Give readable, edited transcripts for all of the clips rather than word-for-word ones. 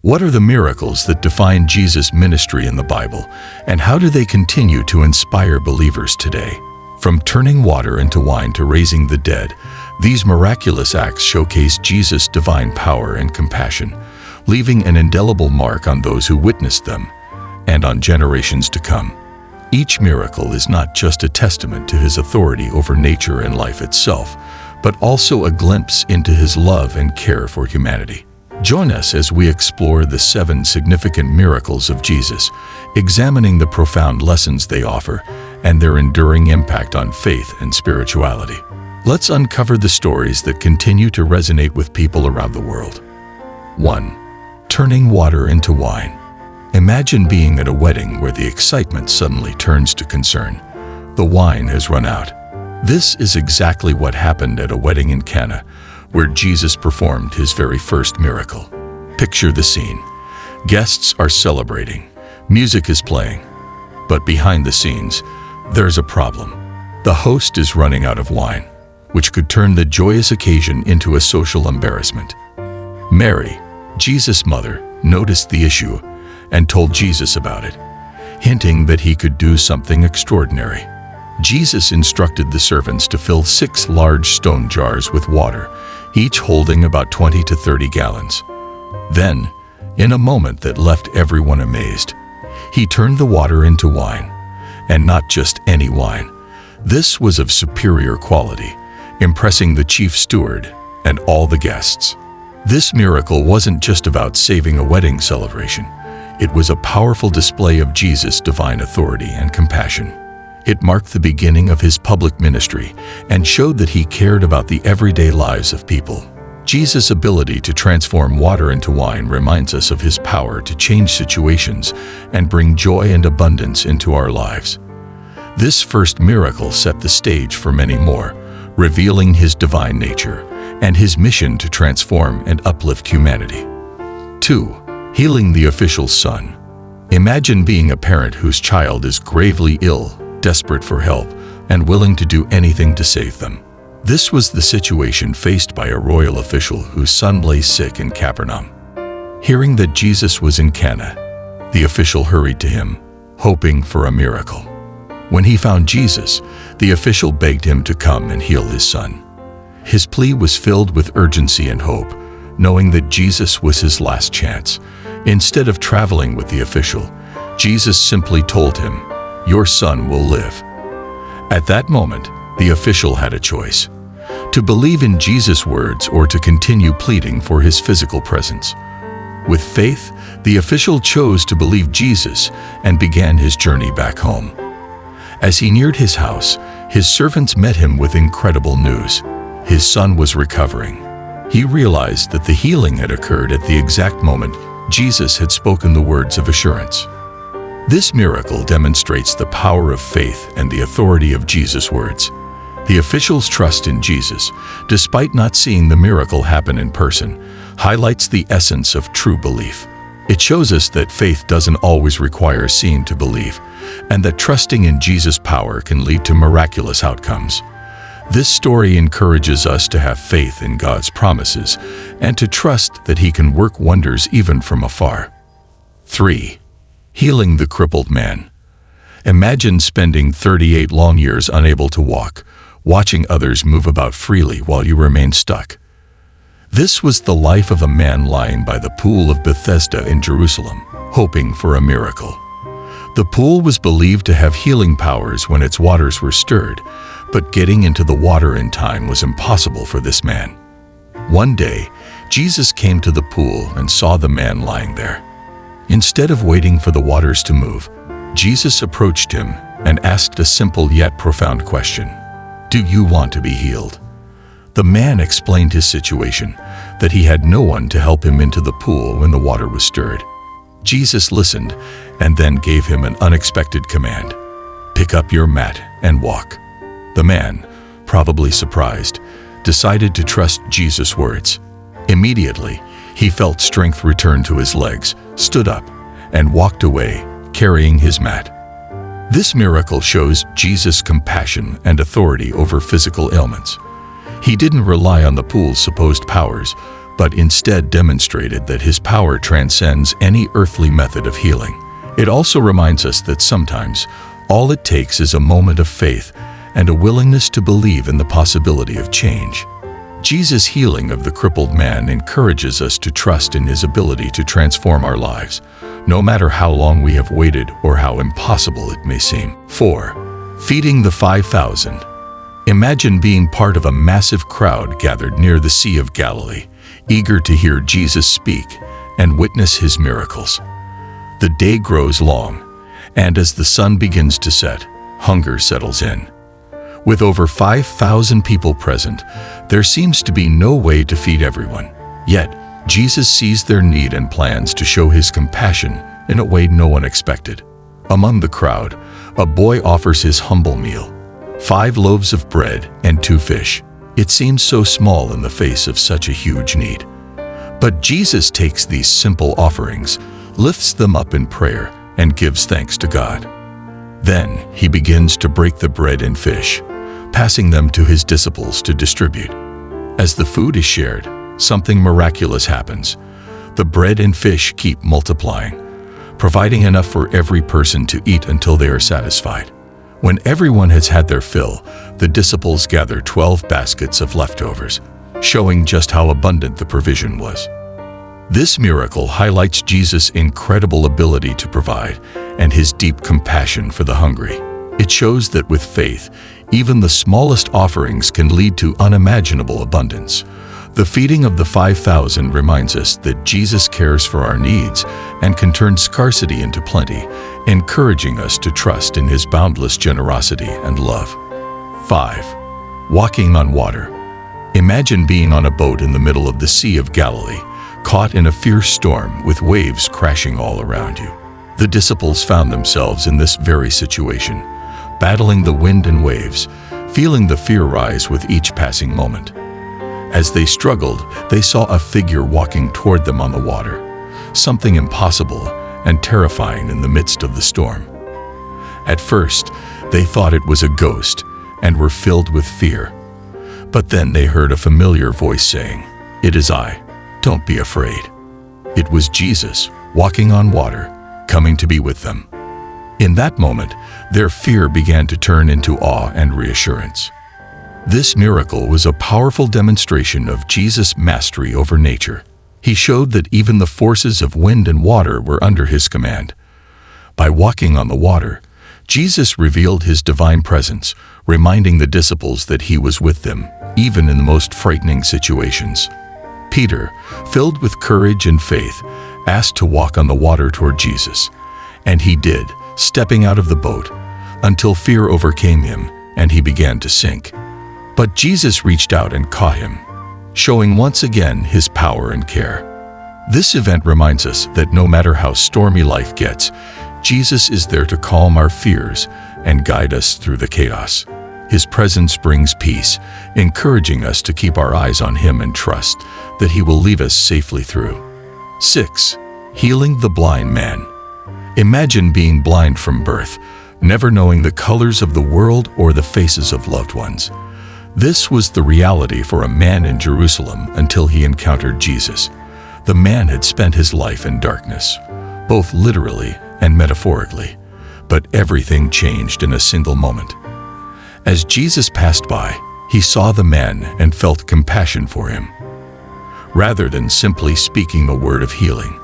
What are the miracles that define Jesus' ministry in the Bible, and how do they continue to inspire believers today? From turning water into wine to raising the dead, these miraculous acts showcase Jesus' divine power and compassion, leaving an indelible mark on those who witnessed them and on generations to come. Each miracle is not just a testament to his authority over nature and life itself, but also a glimpse into his love and care for humanity. Join us as we explore the 7 significant miracles of Jesus, examining the profound lessons they offer and their enduring impact on faith and spirituality. Let's uncover the stories that continue to resonate with people around the world. 1. Turning water into wine. Imagine being at a wedding where the excitement suddenly turns to concern. The wine has run out. This is exactly what happened at a wedding in Cana, where Jesus performed his very first miracle. Picture the scene. Guests are celebrating. Music is playing. But behind the scenes, there's a problem. The host is running out of wine, which could turn the joyous occasion into a social embarrassment. Mary, Jesus' mother, noticed the issue and told Jesus about it, hinting that he could do something extraordinary. Jesus instructed the servants to fill 6 large stone jars with water, each holding about 20 to 30 gallons. Then, in a moment that left everyone amazed, he turned the water into wine, and not just any wine. This was of superior quality, impressing the chief steward and all the guests. This miracle wasn't just about saving a wedding celebration. It was a powerful display of Jesus' divine authority and compassion. It marked the beginning of his public ministry and showed that he cared about the everyday lives of people. Jesus' ability to transform water into wine reminds us of his power to change situations and bring joy and abundance into our lives. This first miracle set the stage for many more, revealing his divine nature and his mission to transform and uplift humanity. 2. Healing the official's son. Imagine being a parent whose child is gravely ill, desperate for help, and willing to do anything to save them. This was the situation faced by a royal official whose son lay sick in Capernaum. Hearing that Jesus was in Cana, the official hurried to him, hoping for a miracle. When he found Jesus, the official begged him to come and heal his son. His plea was filled with urgency and hope, knowing that Jesus was his last chance. Instead of traveling with the official, Jesus simply told him, "Your son will live." At that moment, the official had a choice: to believe in Jesus' words or to continue pleading for his physical presence. With faith, the official chose to believe Jesus and began his journey back home. As he neared his house, his servants met him with incredible news. His son was recovering. He realized that the healing had occurred at the exact moment Jesus had spoken the words of assurance. This miracle demonstrates the power of faith and the authority of Jesus' words. The official's trust in Jesus, despite not seeing the miracle happen in person, highlights the essence of true belief. It shows us that faith doesn't always require seeing to believe, and that trusting in Jesus' power can lead to miraculous outcomes. This story encourages us to have faith in God's promises and to trust that he can work wonders even from afar. 3. Healing the crippled man. Imagine spending 38 long years unable to walk, watching others move about freely while you remain stuck. This was the life of a man lying by the pool of Bethesda in Jerusalem, hoping for a miracle. The pool was believed to have healing powers when its waters were stirred, but getting into the water in time was impossible for this man. One day, Jesus came to the pool and saw the man lying there. Instead of waiting for the waters to move, Jesus approached him and asked a simple yet profound question: "Do you want to be healed?" The man explained his situation, that he had no one to help him into the pool when the water was stirred. Jesus listened and then gave him an unexpected command: "Pick up your mat and walk." The man, probably surprised, decided to trust Jesus' words. Immediately, he felt strength return to his legs, stood up, and walked away, carrying his mat. This miracle shows Jesus' compassion and authority over physical ailments. He didn't rely on the pool's supposed powers, but instead demonstrated that his power transcends any earthly method of healing. It also reminds us that sometimes all it takes is a moment of faith and a willingness to believe in the possibility of change. Jesus' healing of the crippled man encourages us to trust in his ability to transform our lives, no matter how long we have waited or how impossible it may seem. 4. Feeding the 5,000. Imagine being part of a massive crowd gathered near the Sea of Galilee, eager to hear Jesus speak and witness his miracles. The day grows long, and as the sun begins to set, hunger settles in. With over 5,000 people present, there seems to be no way to feed everyone. Yet, Jesus sees their need and plans to show his compassion in a way no one expected. Among the crowd, a boy offers his humble meal: 5 loaves of bread and 2 fish. It seems so small in the face of such a huge need. But Jesus takes these simple offerings, lifts them up in prayer, and gives thanks to God. Then he begins to break the bread and fish, passing them to his disciples to distribute. As the food is shared, something miraculous happens. The bread and fish keep multiplying, providing enough for every person to eat until they are satisfied. When everyone has had their fill, the disciples gather 12 baskets of leftovers, showing just how abundant the provision was. This miracle highlights Jesus' incredible ability to provide and his deep compassion for the hungry. It shows that with faith, even the smallest offerings can lead to unimaginable abundance. The feeding of the 5,000 reminds us that Jesus cares for our needs and can turn scarcity into plenty, encouraging us to trust in his boundless generosity and love. 5. Walking on water. Imagine being on a boat in the middle of the Sea of Galilee, caught in a fierce storm with waves crashing all around you. The disciples found themselves in this very situation, battling the wind and waves, feeling the fear rise with each passing moment. As they struggled, they saw a figure walking toward them on the water, something impossible and terrifying in the midst of the storm. At first, they thought it was a ghost and were filled with fear. But then they heard a familiar voice saying, "It is I. Don't be afraid." It was Jesus, walking on water, coming to be with them. In that moment, their fear began to turn into awe and reassurance. This miracle was a powerful demonstration of Jesus' mastery over nature. He showed that even the forces of wind and water were under his command. By walking on the water, Jesus revealed his divine presence, reminding the disciples that he was with them, even in the most frightening situations. Peter, filled with courage and faith, asked to walk on the water toward Jesus, and he did, stepping out of the boat, until fear overcame him and he began to sink. But Jesus reached out and caught him, showing once again his power and care. This event reminds us that no matter how stormy life gets, Jesus is there to calm our fears and guide us through the chaos. His presence brings peace, encouraging us to keep our eyes on him and trust that he will lead us safely through. 6. Healing the blind man. Imagine being blind from birth, never knowing the colors of the world or the faces of loved ones. This was the reality for a man in Jerusalem until he encountered Jesus. The man had spent his life in darkness, both literally and metaphorically, but everything changed in a single moment. As Jesus passed by, he saw the man and felt compassion for him. Rather than simply speaking a word of healing,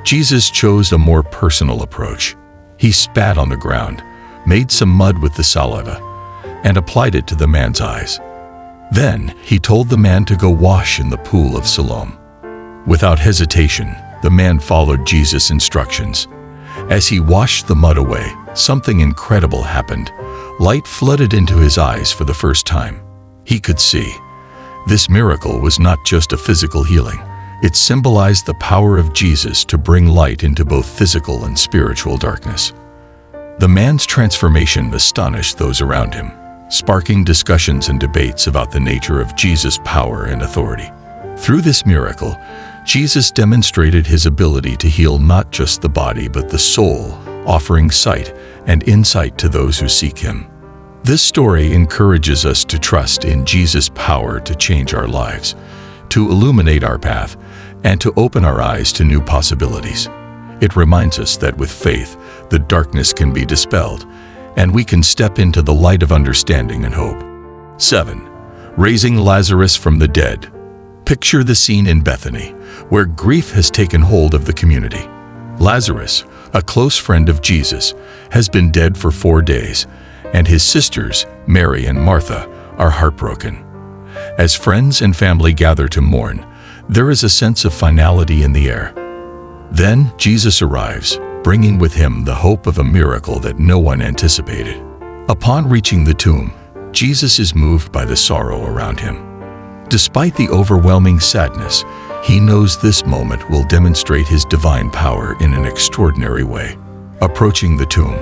Jesus chose a more personal approach. He spat on the ground, made some mud with the saliva, and applied it to the man's eyes. Then he told the man to go wash in the pool of Siloam. Without hesitation, the man followed Jesus' instructions. As he washed the mud away, something incredible happened. Light flooded into his eyes for the first time. He could see. This miracle was not just a physical healing. It symbolized the power of Jesus to bring light into both physical and spiritual darkness. The man's transformation astonished those around him, sparking discussions and debates about the nature of Jesus' power and authority. Through this miracle, Jesus demonstrated his ability to heal not just the body but the soul, offering sight and insight to those who seek him. This story encourages us to trust in Jesus' power to change our lives. to illuminate our path, and to open our eyes to new possibilities. It reminds us that with faith, the darkness can be dispelled, and we can step into the light of understanding and hope. 7. Raising Lazarus from the dead. Picture the scene in Bethany, where grief has taken hold of the community. Lazarus, a close friend of Jesus, has been dead for 4 days, and his sisters, Mary and Martha, are heartbroken. As friends and family gather to mourn, there is a sense of finality in the air. Then Jesus arrives, bringing with him the hope of a miracle that no one anticipated. Upon reaching the tomb, Jesus is moved by the sorrow around him. Despite the overwhelming sadness, he knows this moment will demonstrate his divine power in an extraordinary way. Approaching the tomb,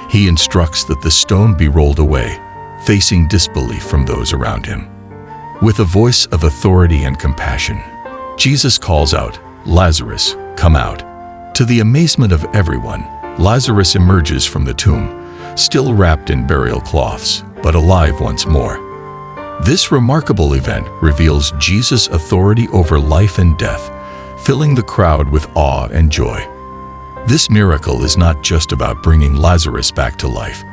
he instructs that the stone be rolled away, facing disbelief from those around him. With a voice of authority and compassion, Jesus calls out, "Lazarus, come out." To the amazement of everyone, Lazarus emerges from the tomb, still wrapped in burial cloths, but alive once more. This remarkable event reveals Jesus' authority over life and death, filling the crowd with awe and joy. This miracle is not just about bringing Lazarus back to life.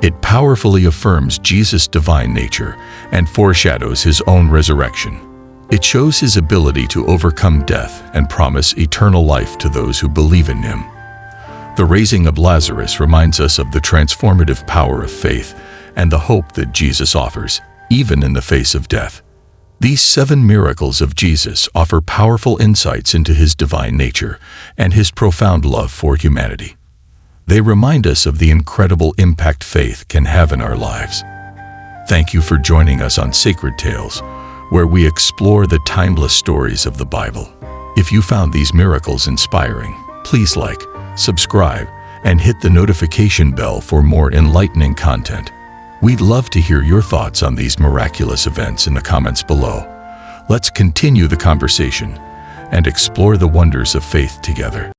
It powerfully affirms Jesus' divine nature and foreshadows his own resurrection. It shows his ability to overcome death and promise eternal life to those who believe in him. The raising of Lazarus reminds us of the transformative power of faith and the hope that Jesus offers, even in the face of death. These 7 miracles of Jesus offer powerful insights into his divine nature and his profound love for humanity. They remind us of the incredible impact faith can have in our lives. Thank you for joining us on Sacred Tales, where we explore the timeless stories of the Bible. If you found these miracles inspiring, please like, subscribe, and hit the notification bell for more enlightening content. We'd love to hear your thoughts on these miraculous events in the comments below. Let's continue the conversation and explore the wonders of faith together.